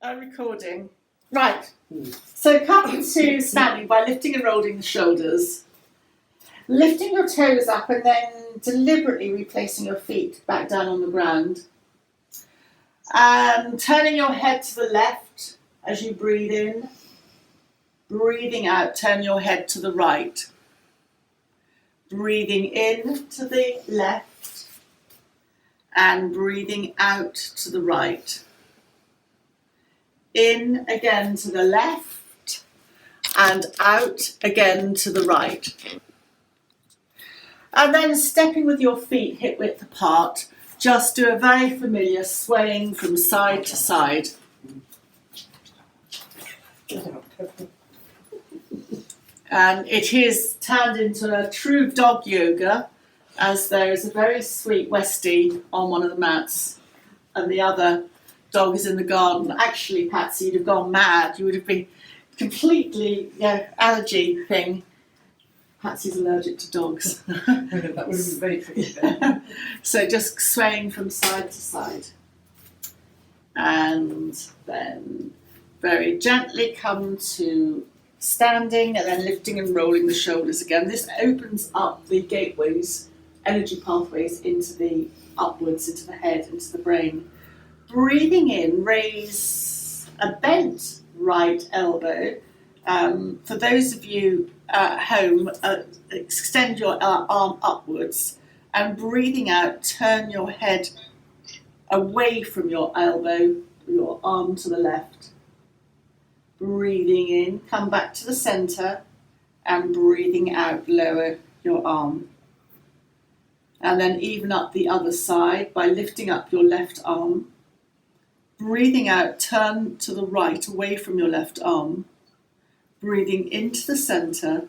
I'm recording. Right. So come to standing by lifting and rolling the shoulders. Lifting your toes up and then deliberately replacing your feet back down on the ground. And turning your head to the left as you breathe in. Breathing out, turn your head to the right. Breathing in to the left. And breathing out to the right. In again to the left and out again to the right. And then stepping with your feet hip width apart, just do a very familiar swaying from side to side. And it is turned into a true dog yoga, as there is a very sweet Westie on one of the mats and the other dog is in the garden. Actually, Patsy, you'd have gone mad. You would have been completely, allergy thing. Patsy's allergic to dogs. That would have been very tricky then. So just swaying from side to side. And then very gently come to standing and then lifting and rolling the shoulders again. This opens up the gateways, energy pathways into the upwards, into the head, into the brain. Breathing in, raise a bent right elbow. For those of you at home, extend your arm upwards and breathing out, turn your head away from your elbow, your arm to the left. Breathing in, come back to the centre and breathing out, lower your arm. And then even up the other side by lifting up your left arm. Breathing out, turn to the right, away from your left arm. Breathing into the centre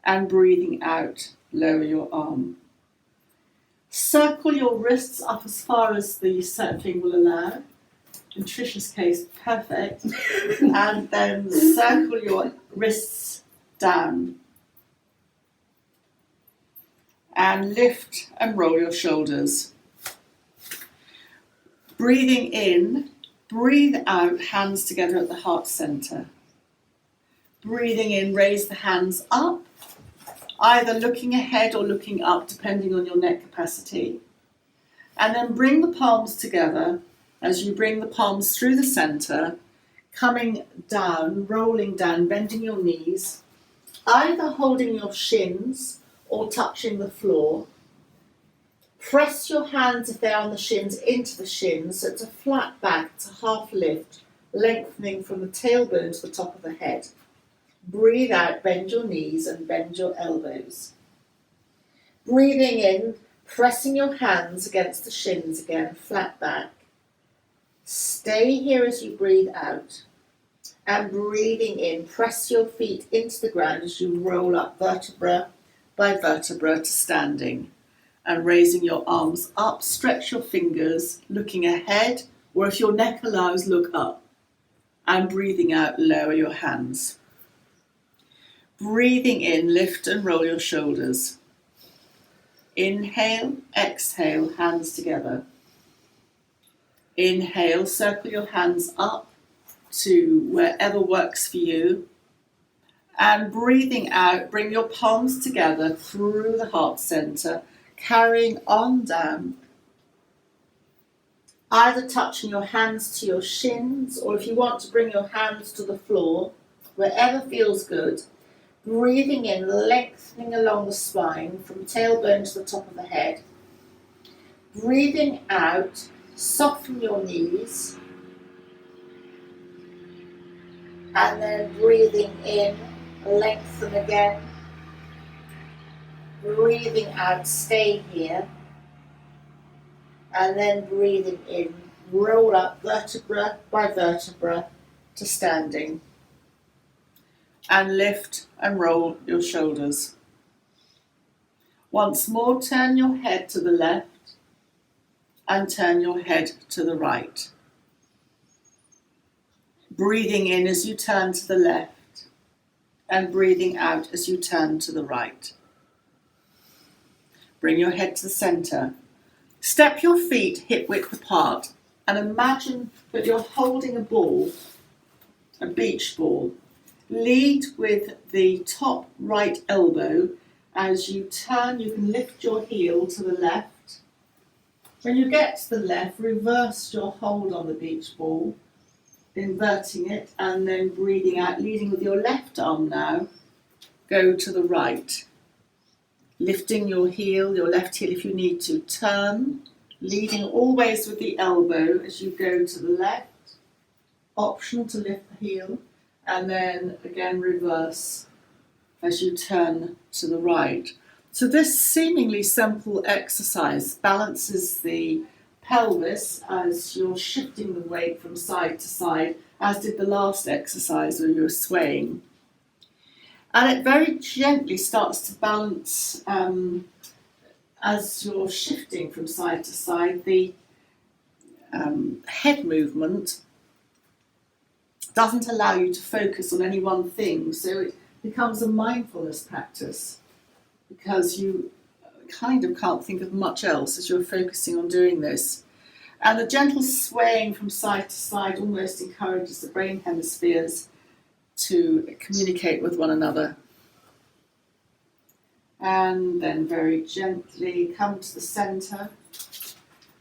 and breathing out, lower your arm. Circle your wrists up as far as the circling will allow. In Trisha's case, perfect. And then circle your wrists down. And lift and roll your shoulders. Breathing in, breathe out, hands together at the heart centre. Breathing in, raise the hands up, either looking ahead or looking up, depending on your neck capacity. And then bring the palms together as you bring the palms through the centre, coming down, rolling down, bending your knees, either holding your shins or touching the floor. Press your hands, if they're on the shins, into the shins, so it's a flat back, it's a half lift, lengthening from the tailbone to the top of the head. Breathe out, bend your knees and bend your elbows. Breathing in, pressing your hands against the shins again, flat back. Stay here as you breathe out. And breathing in, press your feet into the ground as you roll up vertebra by vertebra to standing. And raising your arms up, stretch your fingers, looking ahead, or if your neck allows, look up. And breathing out, lower your hands. Breathing in, lift and roll your shoulders. Inhale, exhale, hands together. Inhale, circle your hands up to wherever works for you. And breathing out, bring your palms together through the heart centre, carrying on down, either touching your hands to your shins, or if you want to bring your hands to the floor, wherever feels good. Breathing in, lengthening along the spine from tailbone to the top of the head. Breathing out, soften your knees. And then breathing in, lengthen again. Breathing out, stay here. And then breathing in, roll up vertebra by vertebra to standing. And lift and roll your shoulders. Once more, turn your head to the left and turn your head to the right. Breathing in as you turn to the left and breathing out as you turn to the right. Bring your head to the centre. Step your feet hip width apart and imagine that you're holding a ball, a beach ball. Lead with the top right elbow. As you turn, you can lift your heel to the left. When you get to the left, reverse your hold on the beach ball, inverting it, and then breathing out, leading with your left arm now. Go to the right. Lifting your heel, your left heel if you need to. Turn, leading always with the elbow as you go to the left. Optional to lift the heel, and then again reverse as you turn to the right. So this seemingly simple exercise balances the pelvis as you're shifting the weight from side to side, as did the last exercise where you were swaying. And it very gently starts to balance as you're shifting from side to side. The head movement doesn't allow you to focus on any one thing, so it becomes a mindfulness practice because you kind of can't think of much else as you're focusing on doing this. And the gentle swaying from side to side almost encourages the brain hemispheres to communicate with one another. And then very gently come to the centre.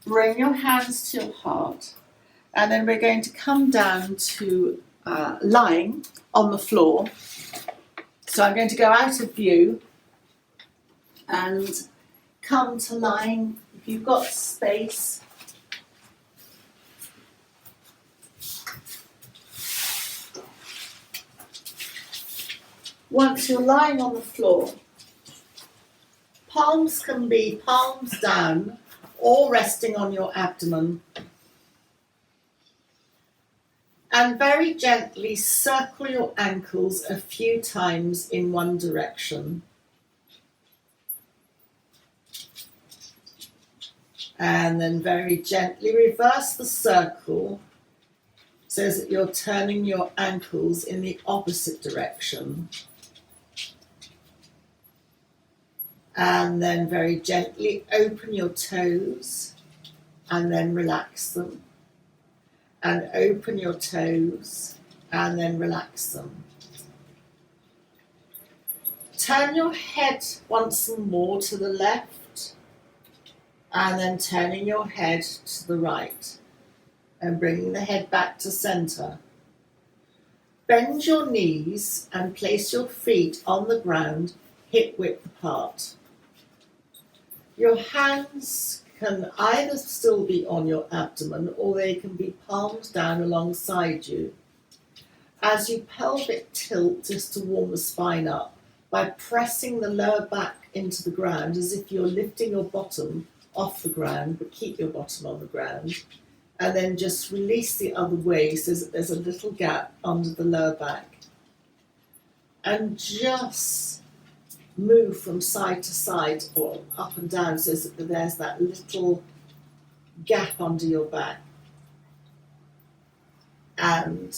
Bring your hands to your heart. And then we're going to come down to lying on the floor. So I'm going to go out of view and come to lying. If you've got space, once you're lying on the floor, palms can be palms down or resting on your abdomen. And very gently circle your ankles a few times in one direction. And then very gently reverse the circle so that you're turning your ankles in the opposite direction. And then very gently open your toes and then relax them. And open your toes and then relax them. Turn your head once more to the left and then turning your head to the right and bringing the head back to centre. Bend your knees and place your feet on the ground, hip width apart. Your hands can either still be on your abdomen or they can be palms down alongside you. As you pelvic tilt just to warm the spine up by pressing the lower back into the ground as if you're lifting your bottom off the ground, but keep your bottom on the ground, and then just release the other way so that there's a little gap under the lower back. And just move from side to side or up and down so that there's that little gap under your back. And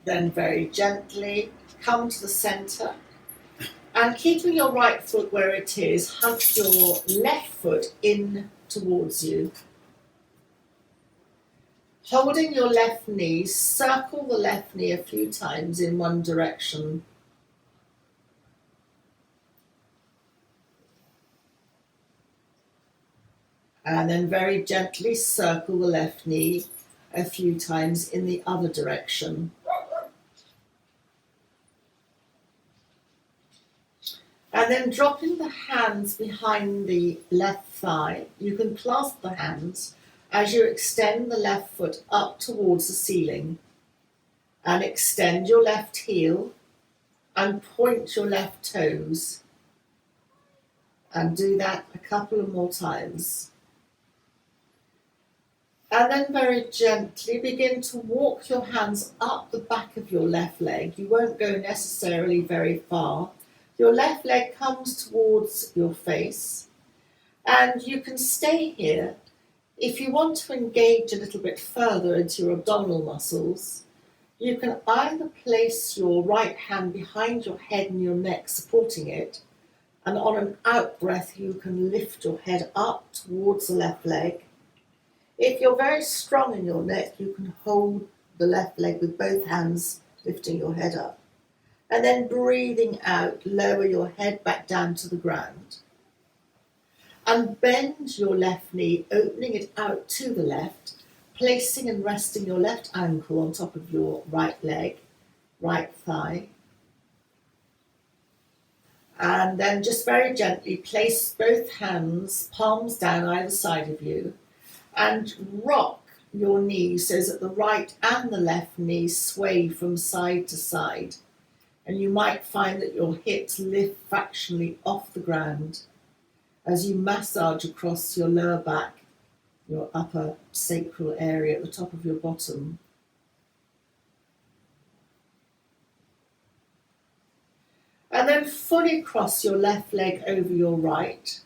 then very gently come to the centre and keeping your right foot where it is, hug your left foot in towards you. Holding your left knee, circle the left knee a few times in one direction. And then very gently circle the left knee a few times in the other direction. And then dropping the hands behind the left thigh, you can clasp the hands as you extend the left foot up towards the ceiling and extend your left heel and point your left toes. And do that a couple of more times. And then very gently begin to walk your hands up the back of your left leg. You won't go necessarily very far. Your left leg comes towards your face and you can stay here. If you want to engage a little bit further into your abdominal muscles, You can either place your right hand behind your head and your neck, supporting it, and on an out breath, you can lift your head up towards the left leg. If you're very strong in your neck, you can hold the left leg with both hands, lifting your head up. And then breathing out, lower your head back down to the ground. And bend your left knee, opening it out to the left, placing and resting your left ankle on top of your right leg, right thigh. And then just very gently place both hands, palms down either side of you, and rock your knees so that the right and the left knee sway from side to side. And you might find that your hips lift fractionally off the ground as you massage across your lower back, your upper sacral area at the top of your bottom. And then fully cross your left leg over your right.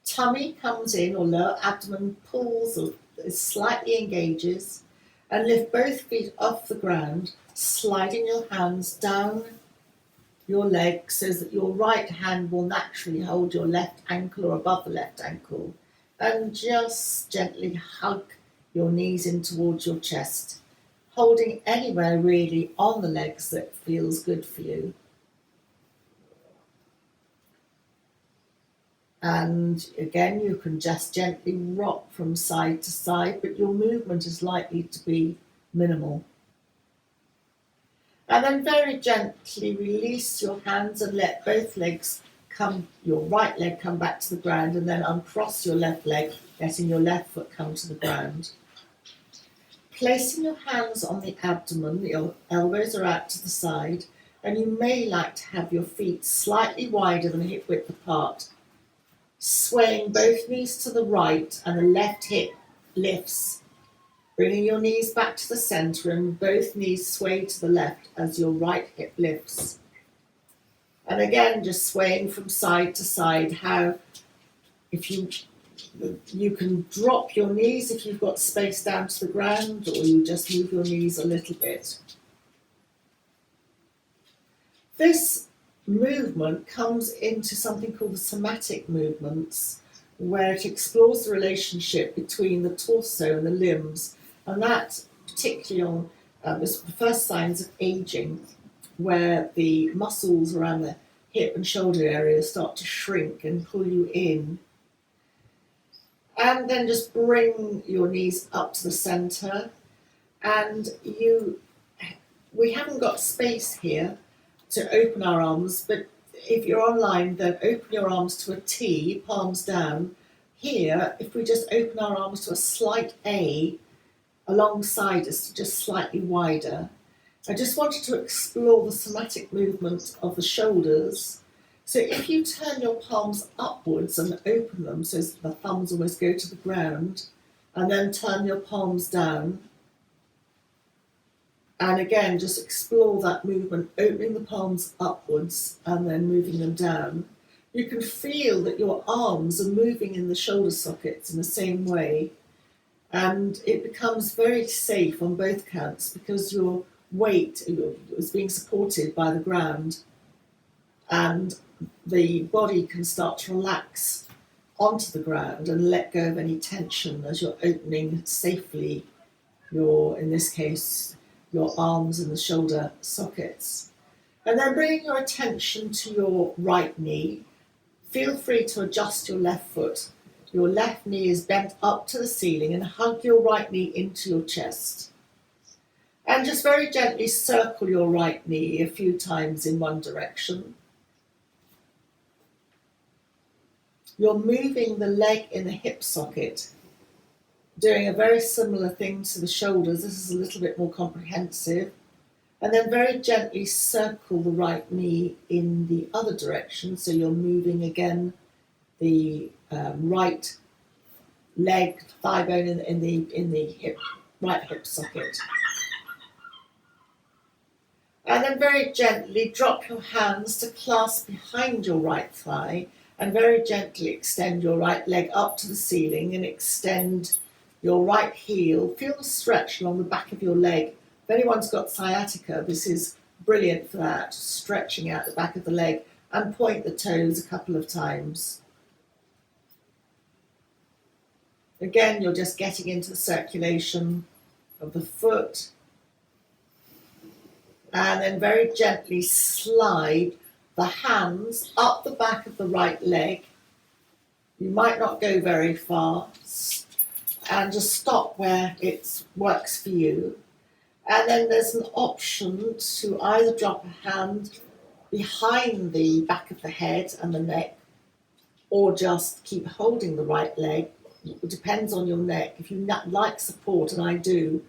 Tummy comes in, or lower abdomen pulls or slightly engages, and lift both feet off the ground, sliding your hands down your leg so that your right hand will naturally hold your left ankle or above the left ankle, and just gently hug your knees in towards your chest, holding anywhere really on the legs that feels good for you. And again, you can just gently rock from side to side, but your movement is likely to be minimal. And then very gently release your hands and let both legs your right leg come back to the ground, and then uncross your left leg, letting your left foot come to the ground. Placing your hands on the abdomen, your elbows are out to the side, and you may like to have your feet slightly wider than hip width apart, swaying both knees to the right and the left hip lifts, bringing your knees back to the centre and both knees sway to the left as your right hip lifts. And again, just swaying from side to side, how if you can drop your knees if you've got space down to the ground, or you just move your knees a little bit. This movement comes into something called the somatic movements, where it explores the relationship between the torso and the limbs, and that particularly is the first signs of aging, where the muscles around the hip and shoulder area start to shrink and pull you in. And then just bring your knees up to the centre, and we haven't got space here to open our arms, but if you're online, then open your arms to a T, palms down. Here, if we just open our arms to a slight A alongside us, just slightly wider. I just wanted to explore the somatic movement of the shoulders. So if you turn your palms upwards and open them so the thumbs almost go to the ground, and then turn your palms down, and again, just explore that movement, opening the palms upwards and then moving them down. You can feel that your arms are moving in the shoulder sockets in the same way, and it becomes very safe on both counts because your weight is being supported by the ground, and the body can start to relax onto the ground and let go of any tension as you're opening safely in this case, your arms and the shoulder sockets. And then bringing your attention to your right knee, feel free to adjust your left foot. Your left knee is bent up to the ceiling, and hug your right knee into your chest. And just very gently circle your right knee a few times in one direction. You're moving the leg in the hip socket, doing a very similar thing to the shoulders. This is a little bit more comprehensive. And then very gently circle the right knee in the other direction. So you're moving again the right leg, thigh bone in the hip, right hip socket. And then very gently drop your hands to clasp behind your right thigh, and very gently extend your right leg up to the ceiling and extend your right heel. Feel the stretch along the back of your leg If anyone's got sciatica, this is brilliant for that, stretching out the back of the leg, and point the toes a couple of times. Again, you're just getting into the circulation of the foot, and then very gently slide the hands up the back of the right leg. You might not go very far, and just stop where it works for you. And then there's an option to either drop a hand behind the back of the head and the neck, or just keep holding the right leg. It depends on your neck. If you like support, and I do,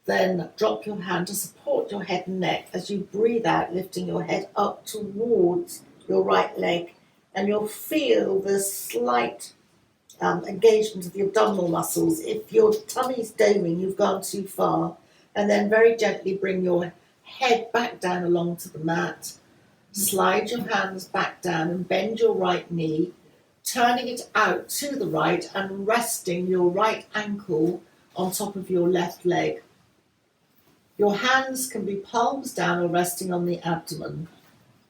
then drop your hand to support your head and neck as you breathe out, lifting your head up towards your right leg. And you'll feel the slight engagement of the abdominal muscles. If your tummy's doming, you've gone too far. And then very gently bring your head back down along to the mat. Slide your hands back down and bend your right knee, turning it out to the right and resting your right ankle on top of your left leg. Your hands can be palms down or resting on the abdomen.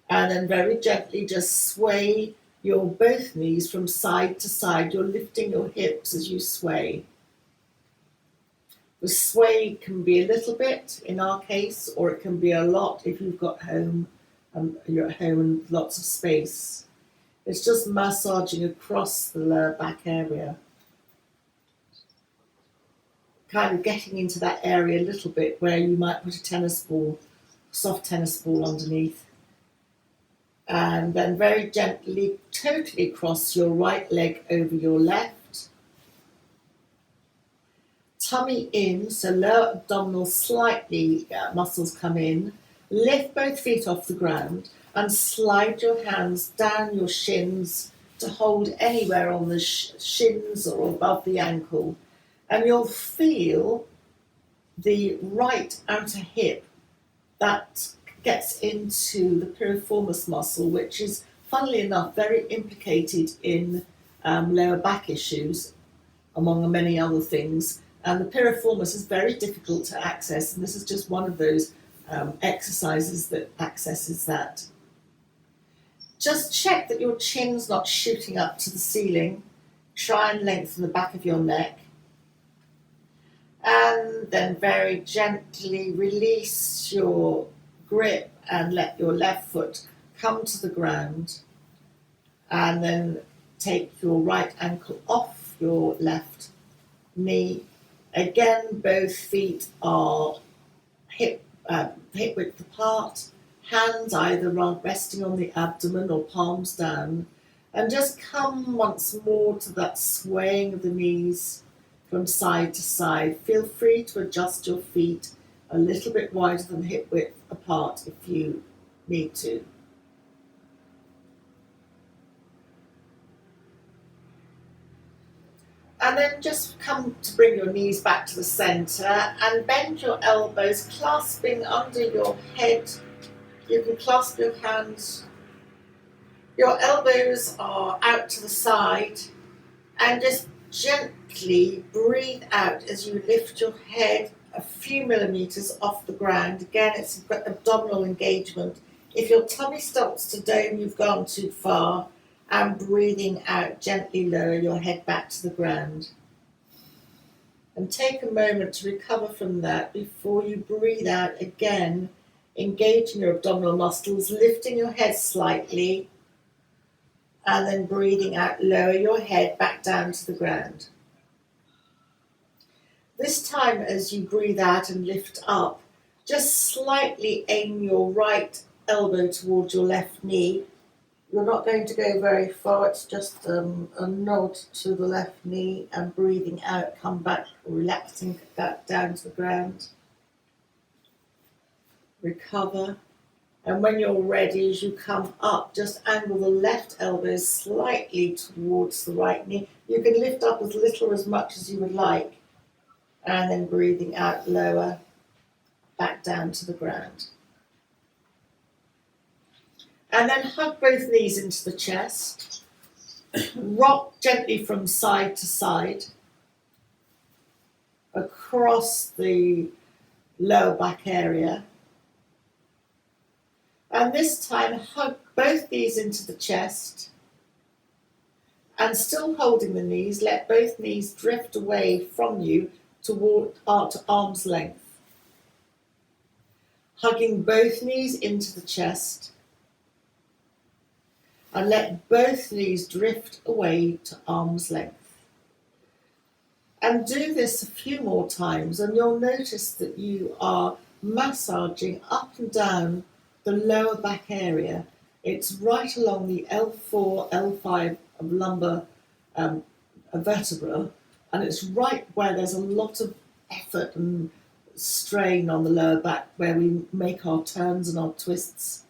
And then very gently just sway your both knees from side to side. You're lifting your hips as you sway. The sway can be a little bit in our case, or it can be a lot if you've got home, you're at home and lots of space. It's just massaging across the lower back area. Kind of getting into that area a little bit where you might put a tennis ball, soft tennis ball underneath. And then very gently, totally cross your right leg over your left. Tummy in, so lower abdominal slightly, muscles come in. Lift both feet off the ground and slide your hands down your shins to hold anywhere on the shins or above the ankle. And you'll feel the right outer hip that gets into the piriformis muscle, which is, funnily enough, very implicated in lower back issues, among many other things. And the piriformis is very difficult to access, and this is just one of those exercises that accesses that. Just check that your chin's not shooting up to the ceiling. Try and lengthen the back of your neck. And then very gently release your grip and let your left foot come to the ground. And then take your right ankle off your left knee. Again, both feet are hip width apart, hands either resting on the abdomen or palms down, and just come once more to that swaying of the knees from side to side. Feel free to adjust your feet a little bit wider than hip width apart if you need to. And then just come to bring your knees back to the centre and bend your elbows, clasping under your head. You can clasp your hands. Your elbows are out to the side, and just gently breathe out as you lift your head a few millimetres off the ground. Again, it's abdominal engagement. If your tummy starts to dome, you've gone too far. And breathing out, gently lower your head back to the ground. And take a moment to recover from that before you breathe out again, engaging your abdominal muscles, lifting your head slightly, and then breathing out, lower your head back down to the ground. This time as you breathe out and lift up, just slightly aim your right elbow towards your left knee. You're not going to go very far, it's just a nod to the left knee, and breathing out, come back, relaxing back down to the ground. Recover. And when you're ready, as you come up, just angle the left elbow slightly towards the right knee. You can lift up as little or as much as you would like. And then breathing out, lower, back down to the ground. And then hug both knees into the chest. Rock gently from side to side. Across the lower back area. And this time hug both knees into the chest, and still holding the knees, let both knees drift away from you toward to arm's length. Hugging both knees into the chest, and let both knees drift away to arm's length. And do this a few more times, and you'll notice that you are massaging up and down the lower back area. It's right along the L4, L5 of lumbar vertebra, and it's right where there's a lot of effort and strain on the lower back, where we make our turns and our twists.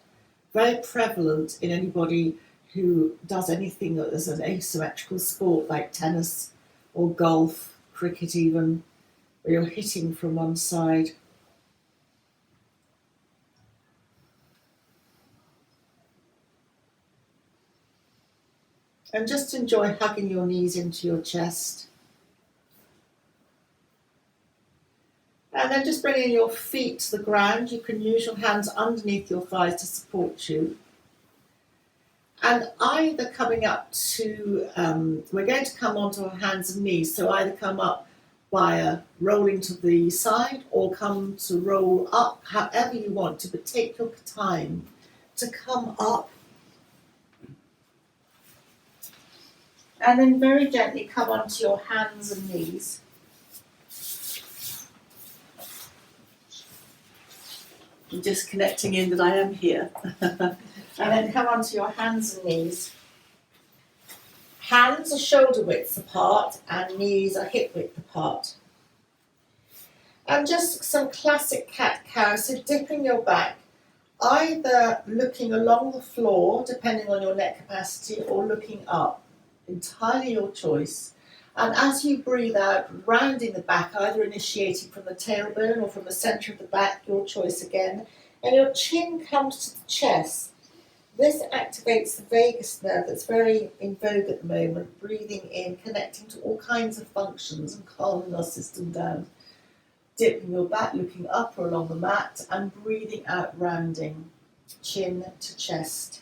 Very prevalent in anybody who does anything that is an asymmetrical sport like tennis or golf, cricket even, where you're hitting from one side. And just enjoy hugging your knees into your chest. And then just bringing your feet to the ground. You can use your hands underneath your thighs to support you. And either coming up to, we're going to come onto our hands and knees, so either come up via rolling to the side or come to roll up, however you want to, but take your time to come up. And then very gently come onto your hands and knees. I'm just connecting in that I am here. And then come onto your hands and knees. Hands are shoulder width apart and knees are hip width apart. And just some classic cat-cow, so dipping your back, either looking along the floor, depending on your neck capacity, or looking up. Entirely your choice. And as you breathe out, rounding the back, either initiating from the tailbone or from the centre of the back, your choice again, and your chin comes to the chest. This activates the vagus nerve that's very in vogue at the moment, breathing in, connecting to all kinds of functions and calming our system down. Dipping your back, looking up or along the mat, and breathing out, rounding, chin to chest.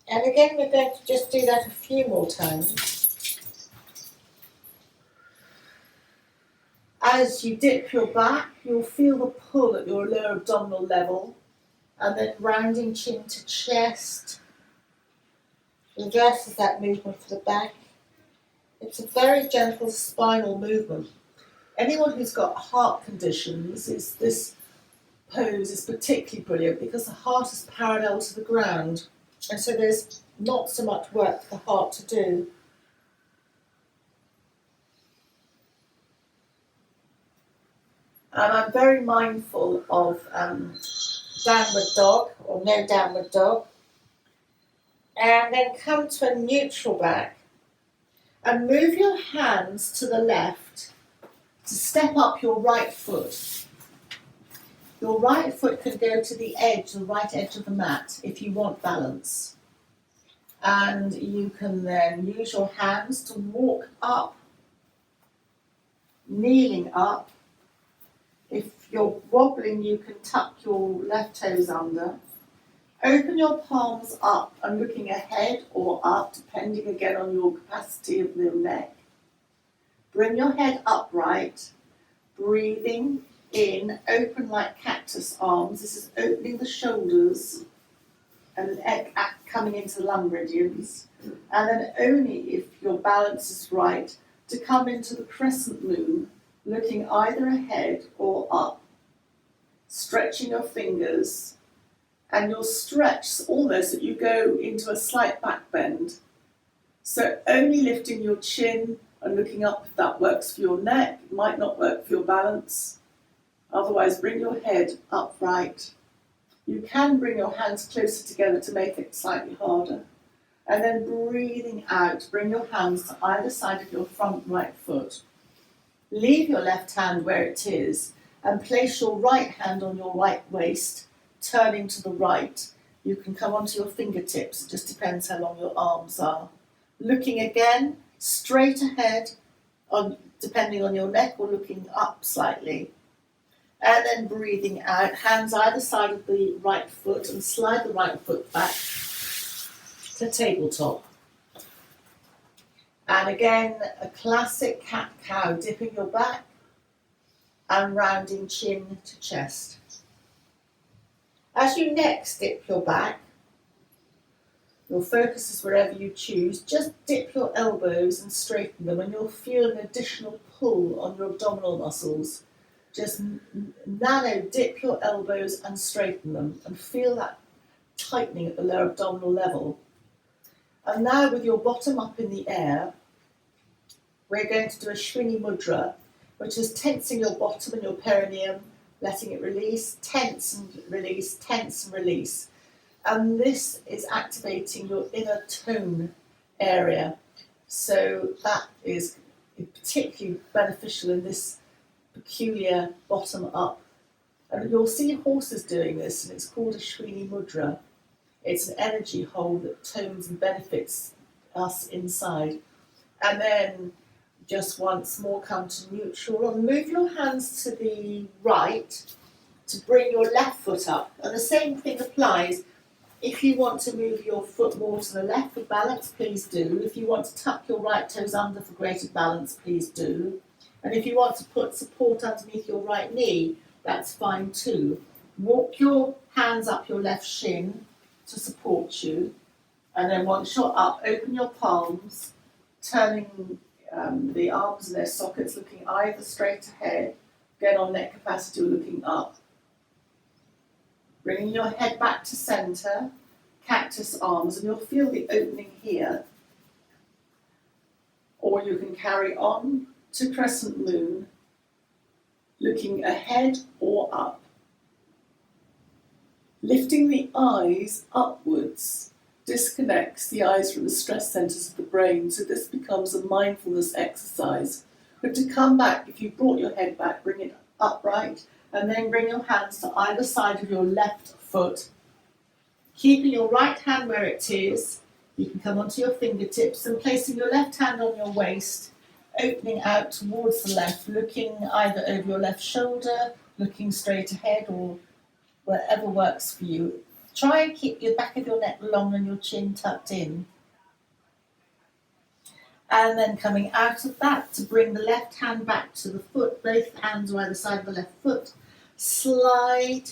And again, we're going to just do that a few more times. As you dip your back, you'll feel the pull at your lower abdominal level, and then rounding chin to chest. Reverses that movement for the back. It's a very gentle spinal movement. Anyone who's got heart conditions, this pose is particularly brilliant because the heart is parallel to the ground. And so there's not so much work for the heart to do. And I'm very mindful of downward dog or no downward dog. And then come to a neutral back and move your hands to the left to step up your right foot. Your right foot can go to the edge, the right edge of the mat, if you want balance. And you can then use your hands to walk up, kneeling up. If you're wobbling, you can tuck your left toes under. Open your palms up and looking ahead or up, depending again on your capacity of the neck. Bring your head upright, breathing in, open like cactus arms. This is opening the shoulders and coming into the lung meridians. And then only if your balance is right to come into the crescent moon, looking either ahead or up. Stretching your fingers, and you'll stretch almost that you go into a slight back bend. So only lifting your chin and looking up if that works for your neck. It might not work for your balance. Otherwise, bring your head upright. You can bring your hands closer together to make it slightly harder. And then breathing out, bring your hands to either side of your front right foot. Leave your left hand where it is and place your right hand on your right waist, turning to the right. You can come onto your fingertips, it just depends how long your arms are. Looking again, straight ahead, depending on your neck, or looking up slightly. And then breathing out, hands either side of the right foot, and slide the right foot back to tabletop. And again, a classic cat-cow, dipping your back and rounding chin to chest. As you next dip your back, your focus is wherever you choose, just dip your elbows and straighten them, and you'll feel an additional pull on your abdominal muscles. Just nano dip your elbows and straighten them, and feel that tightening at the lower abdominal level. And now with your bottom up in the air, we're going to do a Shwini Mudra, which is tensing your bottom and your perineum, letting it release, tense and release, tense and release. And this is activating your inner tone area. So that is particularly beneficial in this peculiar bottom up. And you'll see horses doing this, and it's called a Shwini Mudra. It's an energy hold that tones and benefits us inside. And then just once more come to neutral, and move your hands to the right to bring your left foot up. And the same thing applies. If you want to move your foot more to the left for balance, please do. If you want to tuck your right toes under for greater balance, please do. And if you want to put support underneath your right knee, that's fine too. Walk your hands up your left shin to support you. And then once you're up, open your palms, turning the arms in their sockets, looking either straight ahead, again on neck capacity, or looking up. Bringing your head back to centre, cactus arms, and you'll feel the opening here. Or you can carry on to crescent moon, looking ahead or up. Lifting the eyes upwards disconnects the eyes from the stress centres of the brain, so this becomes a mindfulness exercise. But to come back, if you brought your head back, bring it upright, and then bring your hands to either side of your left foot. Keeping your right hand where it is, you can come onto your fingertips, and placing your left hand on your waist, opening out towards the left, looking either over your left shoulder, looking straight ahead, or wherever works for you. Try and keep your back of your neck long and your chin tucked in. And then coming out of that to bring the left hand back to the foot, both hands are either side of the left foot. Slide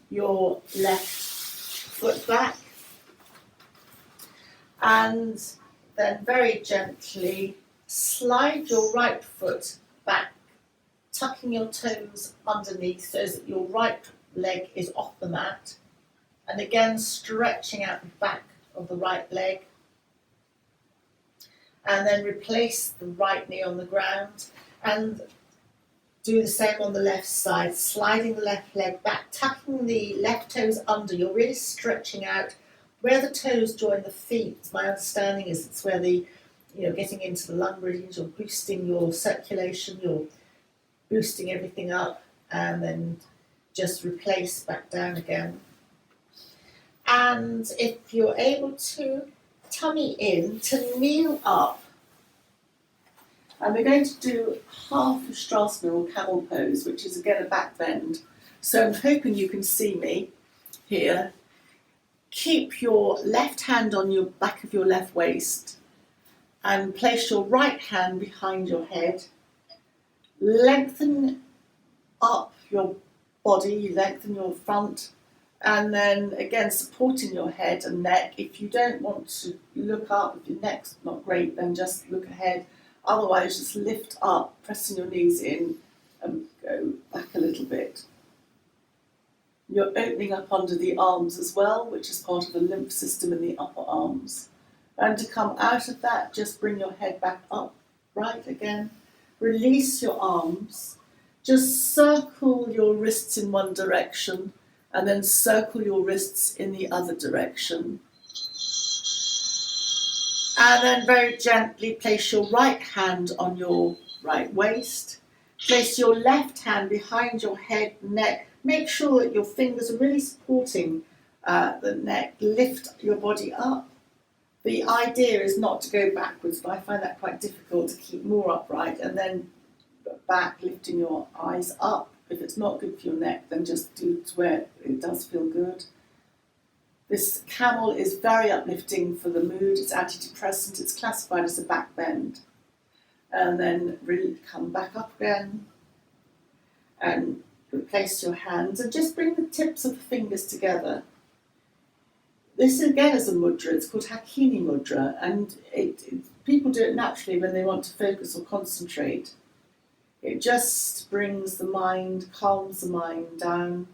your left foot back. And then very gently slide your right foot back, tucking your toes underneath so that your right leg is off the mat. And again, stretching out the back of the right leg. And then replace the right knee on the ground. And do the same on the left side, sliding the left leg back, tucking the left toes under. You're really stretching out where the toes join the feet. My understanding is it's where getting into the lung meridians, you're boosting your circulation, you're boosting everything up, and then just replace back down again. And if you're able to, tummy in to kneel up. And we're going to do half of Strasbourg or camel pose, which is again a back bend. So I'm hoping you can see me here. Keep your left hand on your back of your left waist and place your right hand behind your head. Lengthen up your body, lengthen your front, and then again supporting your head and neck. If you don't want to look up, if your neck's not great, then just look ahead. Otherwise, just lift up, pressing your knees in and go back a little bit. You're opening up under the arms as well, which is part of the lymph system in the upper arms. And to come out of that, just bring your head back up, right again. Release your arms. Just circle your wrists in one direction and then circle your wrists in the other direction. And then very gently place your right hand on your right waist. Place your left hand behind your head, neck. Make sure that your fingers are really supporting the neck. Lift your body up. The idea is not to go backwards, but I find that quite difficult to keep more upright. And then back, lifting your eyes up. If it's not good for your neck, then just do to where it does feel good. This camel is very uplifting for the mood. It's antidepressant. It's classified as a back bend. And then really come back up again and replace your hands and just bring the tips of the fingers together. This again is a mudra. It's called Hakini mudra, and people do it naturally when they want to focus or concentrate. It just brings the mind, calms the mind down.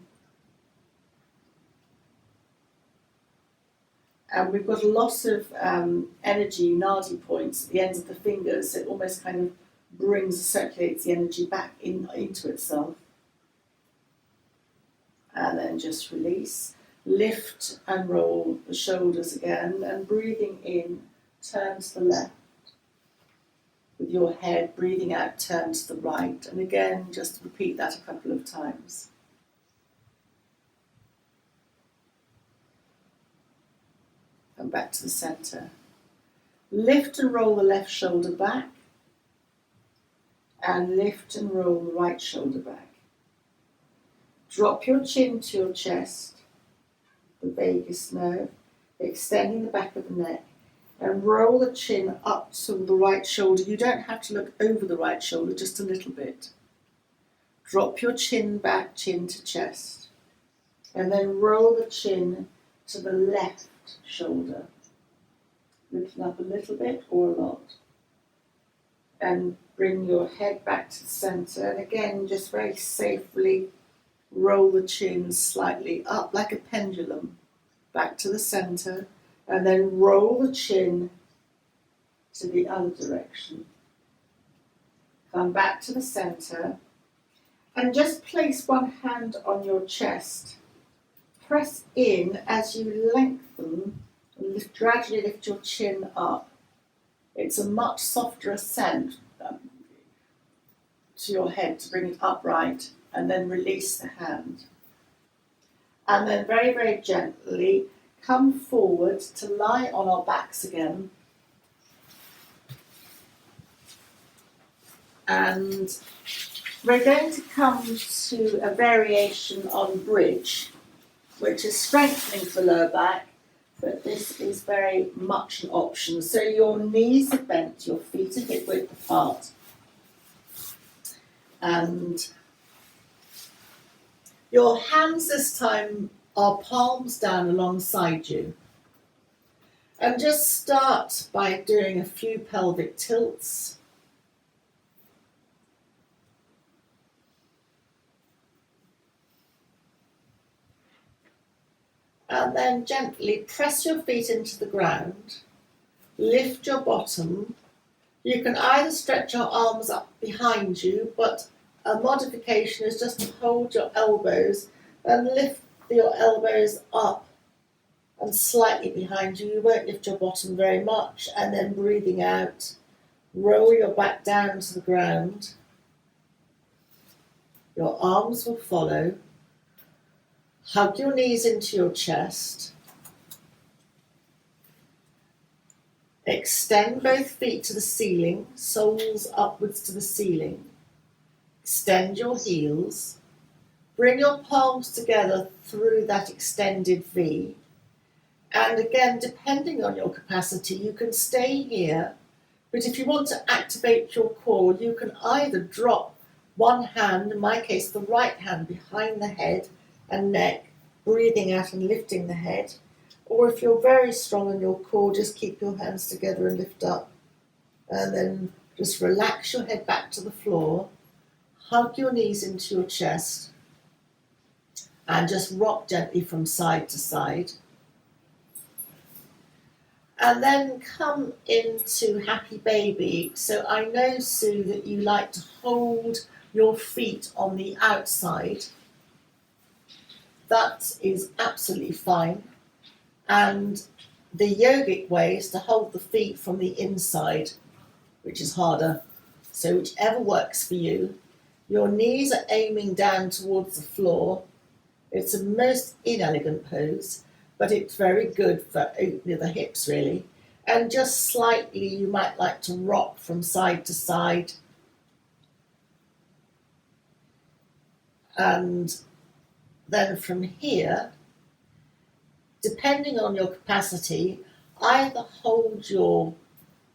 And we've got a lot of energy, nadi points at the ends of the fingers. It almost kind of circulates the energy back into itself. And then just release. Lift and roll the shoulders again. And breathing in, turn to the left. With your head, breathing out, turn to the right. And again, just repeat that a couple of times. And back to the centre. Lift and roll the left shoulder back. And lift and roll the right shoulder back. Drop your chin to your chest, the vagus nerve, extending the back of the neck. And roll the chin up to the right shoulder. You don't have to look over the right shoulder, just a little bit. Drop your chin back, chin to chest. And then roll the chin to the left shoulder. Lifting up a little bit or a lot. And bring your head back to the centre. And again, just very safely roll the chin slightly up like a pendulum. Back to the centre. And then roll the chin to the other direction. Come back to the centre and just place one hand on your chest. Press in as you lengthen and gradually lift your chin up. It's a much softer ascent to your head to bring it upright, and then release the hand. And then very, very gently come forward to lie on our backs again. And we're going to come to a variation on bridge, which is strengthening for the lower back, but this is very much an option. So your knees are bent, your feet are hip width apart. And your hands this time are palms down alongside you. And just start by doing a few pelvic tilts. And then gently press your feet into the ground. Lift your bottom. You can either stretch your arms up behind you, but a modification is just to hold your elbows and lift your elbows up and slightly behind you. You won't lift your bottom very much. And then breathing out, roll your back down to the ground. Your arms will follow. Hug your knees into your chest. Extend both feet to the ceiling, soles upwards to the ceiling. Extend your heels. Bring your palms together through that extended V. And again, depending on your capacity, you can stay here. But if you want to activate your core, you can either drop one hand, in my case, the right hand behind the head and neck, breathing out and lifting the head. Or if you're very strong in your core, just keep your hands together and lift up. And then just relax your head back to the floor. Hug your knees into your chest. And just rock gently from side to side. And then come into Happy Baby. So I know, Sue, that you like to hold your feet on the outside. That is absolutely fine. And the yogic way is to hold the feet from the inside, which is harder. So whichever works for you. Your knees are aiming down towards the floor. It's a most inelegant pose, but it's very good for opening the hips, really. And just slightly, you might like to rock from side to side. And then from here, depending on your capacity, either hold your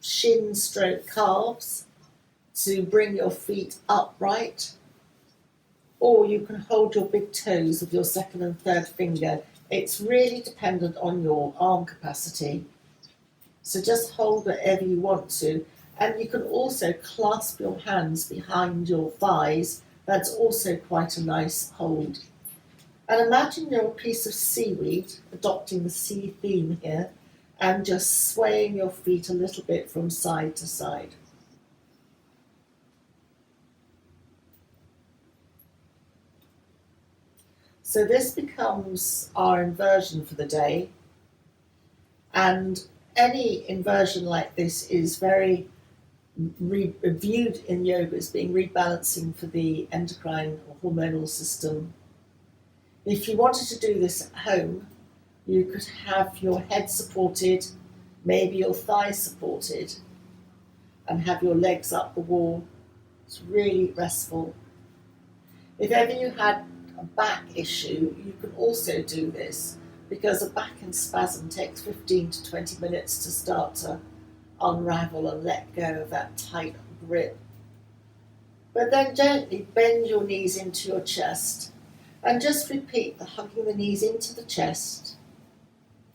shin stroke calves to bring your feet upright, or you can hold your big toes with your second and third finger. It's really dependent on your arm capacity. So just hold whatever you want to. And you can also clasp your hands behind your thighs. That's also quite a nice hold. And imagine you're a piece of seaweed, adopting the sea theme here, and just swaying your feet a little bit from side to side. So this becomes our inversion for the day. And any inversion like this is very viewed in yoga as being rebalancing for the endocrine or hormonal system. If you wanted to do this at home, you could have your head supported, maybe your thighs supported, and have your legs up the wall. It's really restful. If ever you had a back issue, you can also do this, because a back in spasm takes 15 to 20 minutes to start to unravel and let go of that tight grip. But then gently bend your knees into your chest and just repeat the hugging the knees into the chest,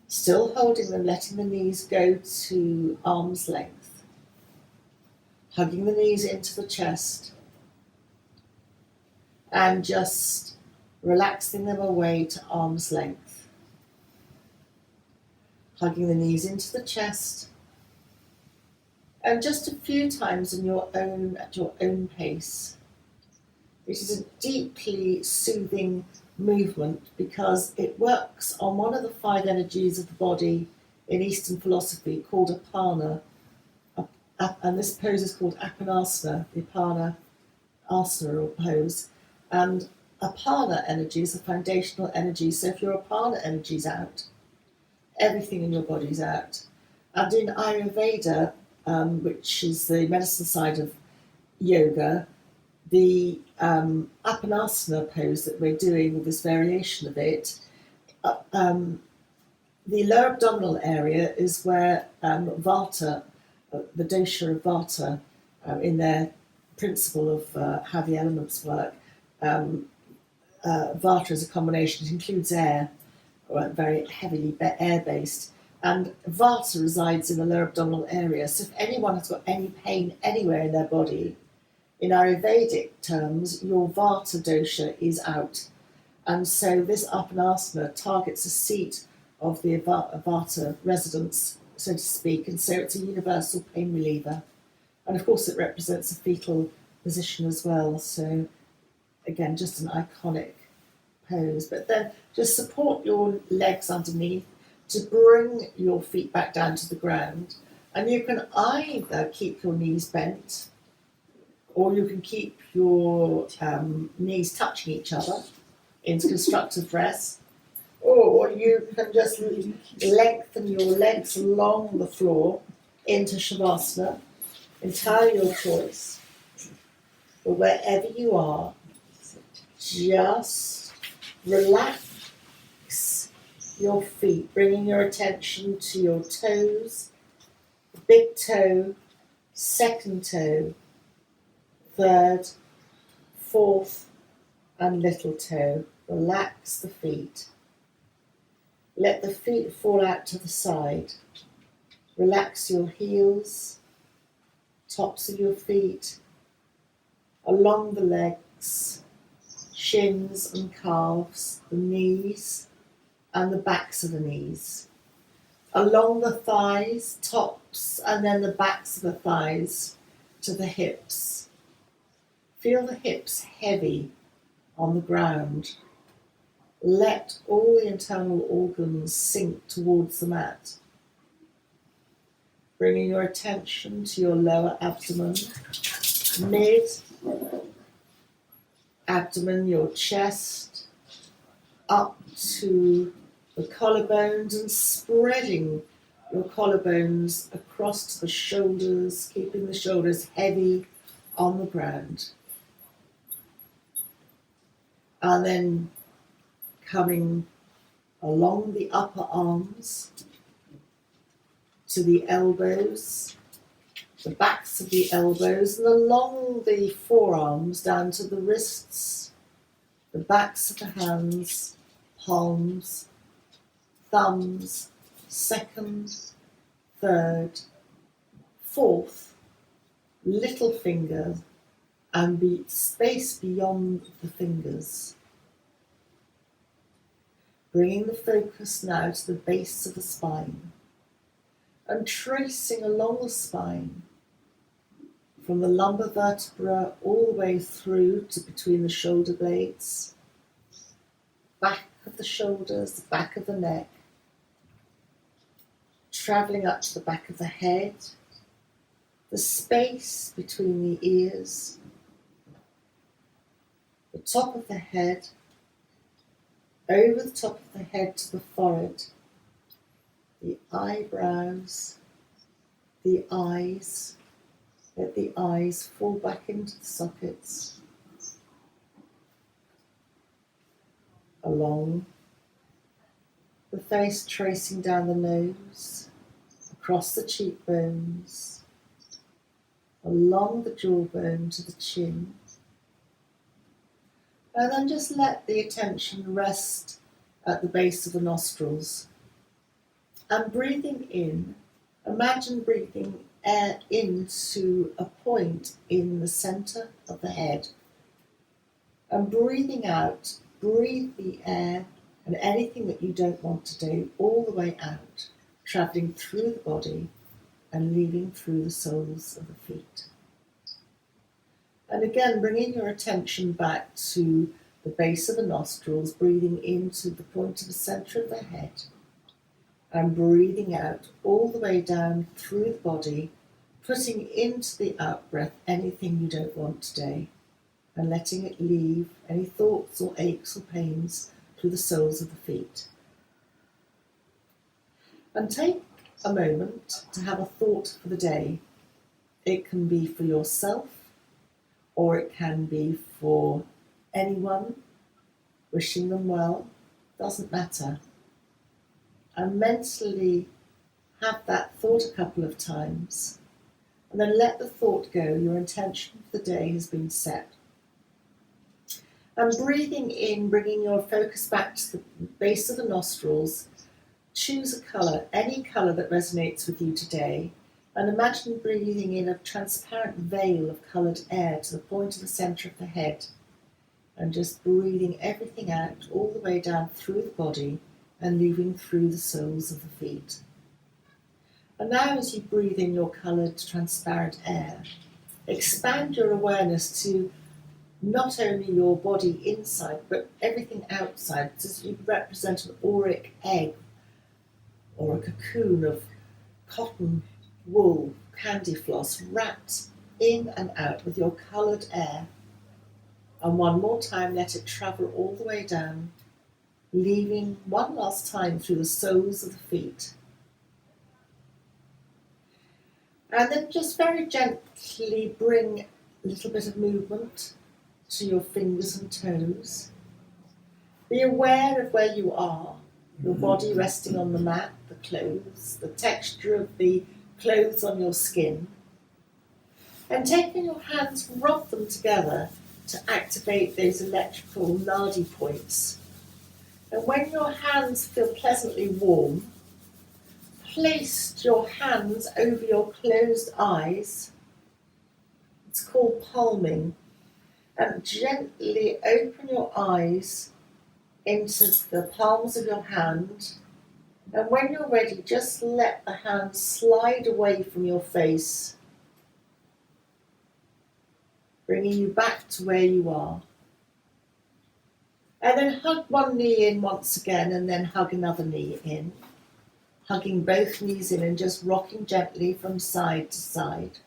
still holding them, letting the knees go to arm's length, hugging the knees into the chest and just relaxing them away to arm's length, hugging the knees into the chest, and just a few times at your own pace. It is a deeply soothing movement because it works on one of the 5 energies of the body in Eastern philosophy called Apana, and this pose is called Apanasana, the Apana asana or pose. And Apana energy is a foundational energy, so if your Apana energy is out, everything in your body is out. And in Ayurveda, which is the medicine side of yoga, the Apanasana pose that we're doing with this variation of it, the lower abdominal area is where Vata, the dosha of Vata, in their principle of how the elements work, Vata is a combination, it includes air, very heavily air-based, and Vata resides in the lower abdominal area. So if anyone has got any pain anywhere in their body, in Ayurvedic terms, your Vata dosha is out. And so this Apanasana targets a seat of the Vata residence, so to speak, and so it's a universal pain reliever. And of course it represents a fetal position as well, so again, just an iconic pose. But then just support your legs underneath to bring your feet back down to the ground. And you can either keep your knees bent, or you can keep your knees touching each other into constructive rest, or you can just lengthen your legs along the floor into Shavasana. Entirely your choice. But wherever you are, just relax your feet, bringing your attention to your toes, big toe, second toe, third, fourth, and little toe. Relax the feet. Let the feet fall out to the side. Relax your heels, tops of your feet, along the legs, shins and calves, the knees and the backs of the knees, along the thighs, tops, and then the backs of the thighs to the hips. Feel the hips heavy on the ground. Let all the internal organs sink towards the mat. Bringing your attention to your lower abdomen, mid abdomen, your chest, up to the collarbones, and spreading your collarbones across to the shoulders, keeping the shoulders heavy on the ground. And then coming along the upper arms to the elbows, the backs of the elbows, and along the forearms down to the wrists, the backs of the hands, palms, thumbs, second, third, fourth, little finger, and space beyond the fingers. Bringing the focus now to the base of the spine and tracing along the spine from the lumbar vertebra all the way through to between the shoulder blades, back of the shoulders, the back of the neck, travelling up to the back of the head, the space between the ears, the top of the head, over the top of the head to the forehead, the eyebrows, the eyes. Let the eyes fall back into the sockets, along the face, tracing down the nose, across the cheekbones, along the jawbone to the chin. And then just let the attention rest at the base of the nostrils. And breathing in, imagine breathing air into a point in the centre of the head. And breathing out, breathe the air and anything that you don't want to do all the way out, travelling through the body and leaving through the soles of the feet. And again, bringing your attention back to the base of the nostrils, breathing into the point of the centre of the head, and breathing out all the way down through the body, putting into the out-breath anything you don't want today, and letting it leave any thoughts or aches or pains through the soles of the feet. And take a moment to have a thought for the day. It can be for yourself, or it can be for anyone, wishing them well, doesn't matter. And mentally have that thought a couple of times, and then let the thought go. Your intention for the day has been set. And breathing in, bringing your focus back to the base of the nostrils, choose a colour, any colour that resonates with you today, and imagine breathing in a transparent veil of coloured air to the point of the centre of the head, and just breathing everything out all the way down through the body and leaving through the soles of the feet. And now as you breathe in your coloured transparent air, expand your awareness to not only your body inside but everything outside, as you represent an auric egg or a cocoon of cotton, wool, candy floss wrapped in and out with your coloured air. And one more time, let it travel all the way down, leaving one last time through the soles of the feet. And then just very gently bring a little bit of movement to your fingers and toes. Be aware of where you are, your body resting on the mat, the clothes, the texture of the clothes on your skin. And taking your hands, rub them together to activate those electrical nadi points. And when your hands feel pleasantly warm, place your hands over your closed eyes. It's called palming. And gently open your eyes into the palms of your hand. And when you're ready, just let the hand slide away from your face, bringing you back to where you are. And then hug one knee in once again, and then hug another knee in. Hugging both knees in and just rocking gently from side to side.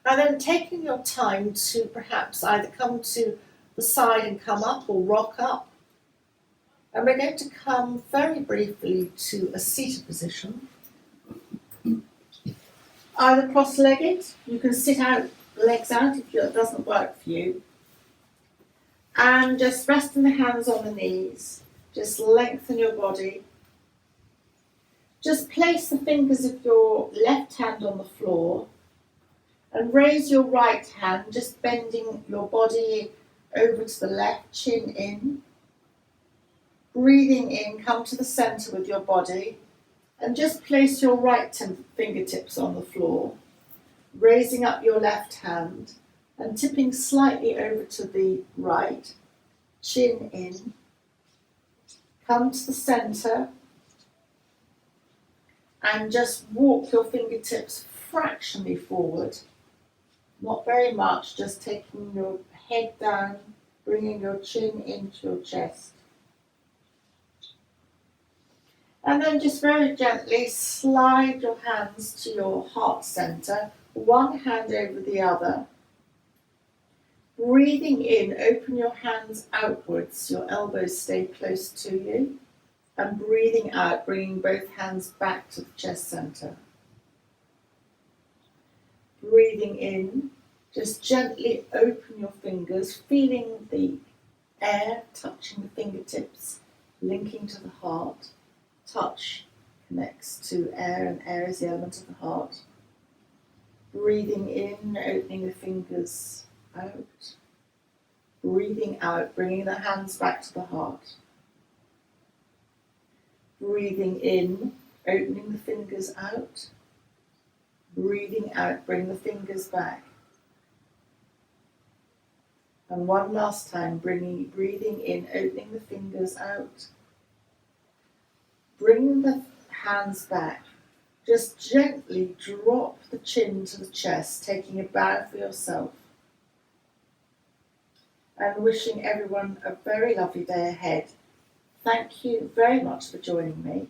And then taking your time to perhaps either come to the side and come up or rock up. And we're going to come very briefly to a seated position. Either cross-legged, you can sit out, legs out if it doesn't work for you. And just resting the hands on the knees, just lengthen your body. Just place the fingers of your left hand on the floor and raise your right hand, just bending your body over to the left, chin in. Breathing in, come to the centre with your body and just place your right fingertips on the floor, raising up your left hand and tipping slightly over to the right, chin in. Come to the centre and just walk your fingertips fractionally forward. Not very much, just taking your head down, bringing your chin into your chest. And then just very gently slide your hands to your heart centre, one hand over the other. Breathing in, open your hands outwards, your elbows stay close to you. And breathing out, bringing both hands back to the chest centre. Breathing in, just gently open your fingers, feeling the air touching the fingertips, linking to the heart. Touch connects to air, and air is the element of the heart. Breathing in, opening the fingers out. Breathing out, bringing the hands back to the heart. Breathing in, opening the fingers out. Breathing out, bring the fingers back. And one last time, breathing in, opening the fingers out. Bring the hands back. Just gently drop the chin to the chest, taking a bow for yourself. And wishing everyone a very lovely day ahead. Thank you very much for joining me.